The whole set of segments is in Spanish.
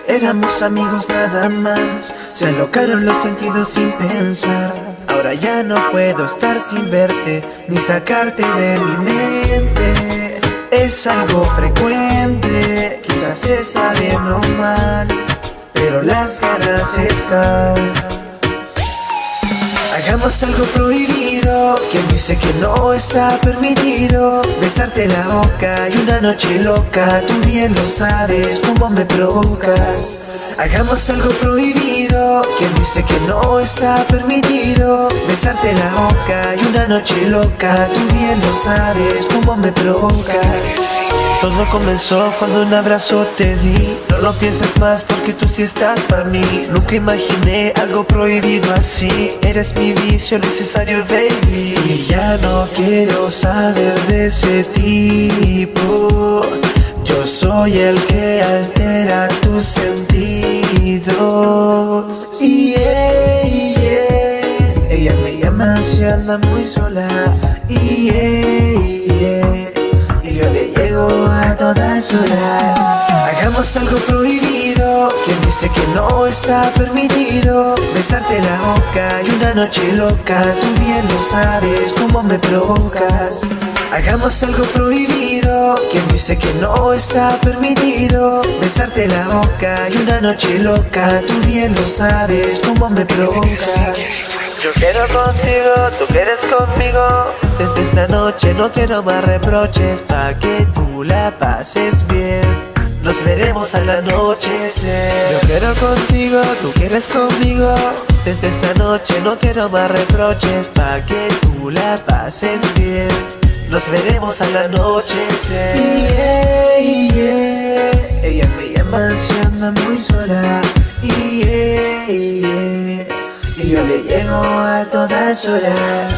Éramos amigos nada más, se alocaron los sentidos sin pensar. Ahora ya no puedo estar sin verte, ni sacarte de mi mente. Es algo frecuente, quizás está bien o mal, pero las ganas están. Hagamos algo prohibido, quien dice que no está permitido. Besarte la boca y una noche loca, tú bien lo sabes cómo me provocas. Hagamos algo prohibido, quien dice que no está permitido. Besarte la boca y una noche loca, tú bien lo sabes cómo me provocas. Todo comenzó cuando un abrazo te di. No lo pienses más porque tú sí estás para mí. Nunca imaginé algo prohibido así. Eres mi vicio necesario, baby. Y ya no quiero saber de ese tipo. Yo soy el que altera tus sentidos. Ella me llama si anda muy sola. Y yo le llego a todas horas. Hagamos algo prohibido, quien dice que no está permitido. Besarte la boca y una noche loca, tú bien lo sabes cómo me provocas. Hagamos algo prohibido, quien dice que no está permitido. Besarte la boca y una noche loca, tú bien lo sabes cómo me provocas. Yo quiero contigo, tú quieres conmigo. Desde esta noche no quiero más reproches, pa' que tú la pases bien. Nos veremos al anochecer. Yo quiero contigo, tú quieres conmigo. Desde esta noche no quiero más reproches, pa' que tú la pases bien. Nos veremos al anochecer. Ella me llama si anda muy sola. Y yo le llego a todas horas.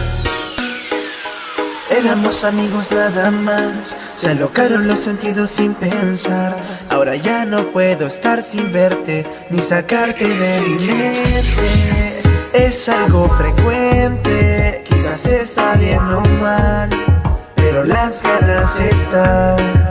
Éramos amigos nada más, se alocaron los sentidos sin pensar. Ahora ya no puedo estar sin verte, ni sacarte de mi mente. Es algo frecuente, quizás está bien o mal, pero las ganas están.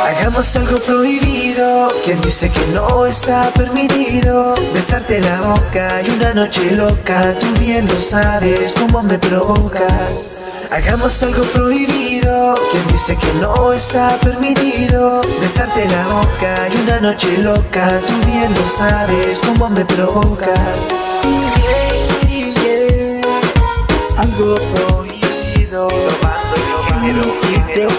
Hagamos algo prohibido, quien dice que no está permitido. Besarte la boca y una noche loca, tú bien lo sabes cómo me provocas. Hagamos algo prohibido, quien dice que no está permitido. Besarte la boca y una noche loca, tú bien lo sabes cómo me provocas. Algo prohibido, pero